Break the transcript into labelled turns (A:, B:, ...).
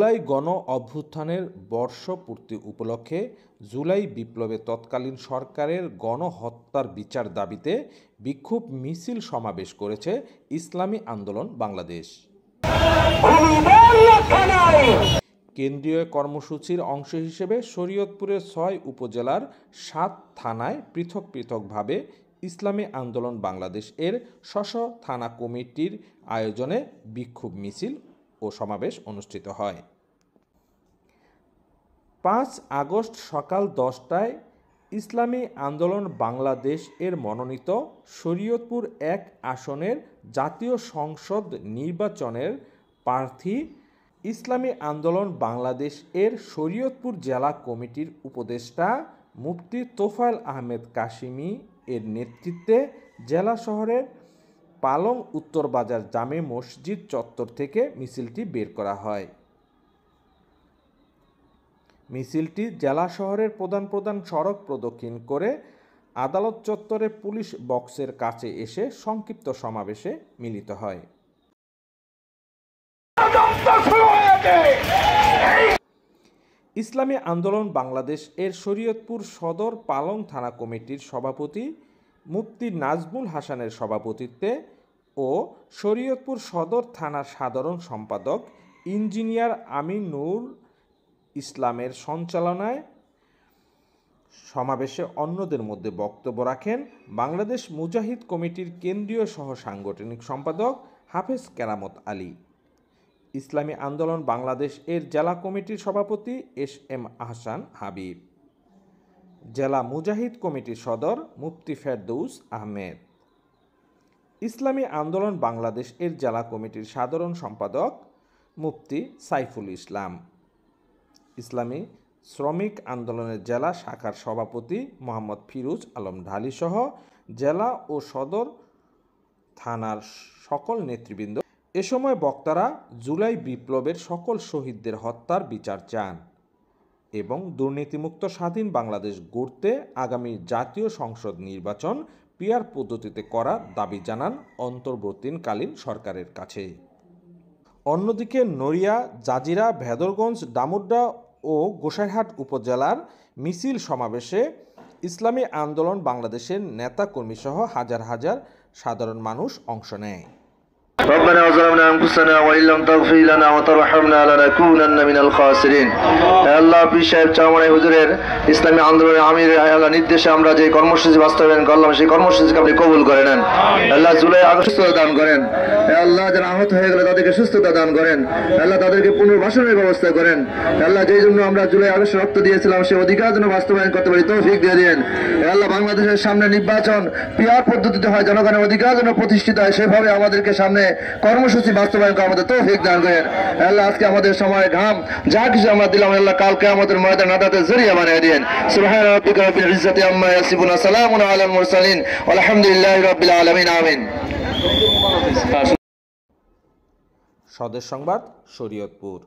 A: জুলাই গণ অভ্যুত্থানের বর্ষপূর্তি উপলক্ষে জুলাই বিপ্লবে তৎকালীন সরকারের গণহত্যার বিচার দাবিতে বিক্ষোভ মিছিল সমাবেশ করেছে ইসলামী আন্দোলন বাংলাদেশ। কেন্দ্রীয় কর্মসূচির অংশ হিসেবে শরীয়তপুরের ৬ উপজেলার ৭ থানায় পৃথক পৃথকভাবে ইসলামী আন্দোলন বাংলাদেশ এর স্ব থানা কমিটির আয়োজনে বিক্ষোভ মিছিল ও সমাবেশ অনুষ্ঠিত হয়। ৫ আগস্ট সকাল ১০টায় ইসলামী আন্দোলন বাংলাদেশ এর মনোনীত শরীয়তপুর ১ আসনের জাতীয় সংসদ নির্বাচনের প্রার্থী ইসলামী আন্দোলন বাংলাদেশ এর শরীয়তপুর জেলা কমিটির উপদেষ্টা মুফতি তোফায়েল আহমেদ কাশিমি এর নেতৃত্বে জেলা শহরের পালং উত্তর বাজার জামে মসজিদ চত্বর থেকে মিছিলটি বের করা হয়। মিছিলটি জেলা শহরের প্রধান প্রধান সড়ক প্রদক্ষিণ করে আদালত চত্বরে পুলিশ বক্সের কাছে এসে সংক্ষিপ্ত সমাবেশে মিলিত হয়। ইসলামী আন্দোলন বাংলাদেশ এর শরীয়তপুর সদর পালং থানা কমিটির সভাপতি মুফতি নাজমুল হাসানের সভাপতিত্বে ও শরীয়তপুর সদর থানার সাধারণ সম্পাদক ইঞ্জিনিয়ার আমিনুল ইসলামের সঞ্চালনায় সমাবেশে অন্যদের মধ্যে বক্তব্য রাখেন বাংলাদেশ মুজাহিদ কমিটির কেন্দ্রীয় সহ সাংগঠনিক সম্পাদক হাফেজ কেরামত আলী, ইসলামী আন্দোলন বাংলাদেশ এর জেলা কমিটির সভাপতি SM আহসান হাবিব, জেলা মুজাহিদ কমিটির সদর মুফতি ফেরদৌস আহমেদ, ইসলামী আন্দোলন বাংলাদেশ এর জেলা কমিটির সাধারণ সম্পাদক মুফতি সাইফুল ইসলাম, ইসলামী শ্রমিক আন্দোলনের জেলা শাখার সভাপতি মোহাম্মদ ফিরোজ আলম ঢালি সহ জেলা ও সদর থানার সকল নেতৃবৃন্দ। এ সময় বক্তারা জুলাই বিপ্লবের সকল শহীদদের হত্যার বিচার চান এবং দুর্নীতিমুক্ত স্বাধীন বাংলাদেশ গড়তে আগামী জাতীয় সংসদ নির্বাচন পিআর পদ্ধতিতে করার দাবি জানান অন্তর্বর্তীকালীন সরকারের কাছে। অন্যদিকে নড়িয়া, জাজিরা, ভেদরগঞ্জ, ডামুড্যা ও গোসাইরহাট উপজেলার মিছিল সমাবেশে ইসলামী আন্দোলন বাংলাদেশের নেতাকর্মীসহ হাজার হাজার সাধারণ মানুষ অংশ নেয়।
B: ربنا ظلمنا انفسنا وان لم تغفر لنا وترحمنا لنكونن من الخاسرين। আল্লাহ পীর সাহেব চাওয়ানি হুজুরের ইসলামী আন্দোলনের আমির আল্লাহ নির্দেশে আমরা যে কর্মসূচি বাস্তবায়ন করলাম সেই কর্মসূচিকে আপনি কবুল করে নেন। আল্লাহ জুলাই আগস্ট সুস্থতা দান করেন। আল্লাহ যারা আহত হয়ে গেলে তাদেরকে সুস্থতা দান করেন। আল্লাহ তাদেরকে পুনর্বাসনের ব্যবস্থা করেন। আল্লাহ যেই জন্য আমরা জুলাই আগস্টে রক্ত দিয়েছিলাম সেই অধিকার যেন বাস্তবায়ন করতে পারি তৌফিক দিয়ে দেন। আল্লাহ বাংলাদেশের সামনে নির্বাচন পিআর পদ্ধতিতে হয়, জনগণের অধিকার যেন প্রতিষ্ঠিত হয় সেভাবে আমাদেরকে সামনে কর্মসূচি বাস্তবায়ন করে আমাদের তৌফিক দান করেন। আল্লাহ আজকে আমাদের সময় ঘাম যা কিছু আমরা দিলাম আল্লাহ কালকে আমাদের ময়দান নাদাতের জরিয়া বানিয়ে দেন। সুবহান রাব্বিকা রাব্বিল ইজ্জাতি আম্মা ইয়াসিফুন, সালামুন আলাল মুরসালিন, আলহামদুলিল্লাহি রাব্বিল আলামিন, আমিন।
A: স্বদেশ সংবাদ, শরীয়তপুর।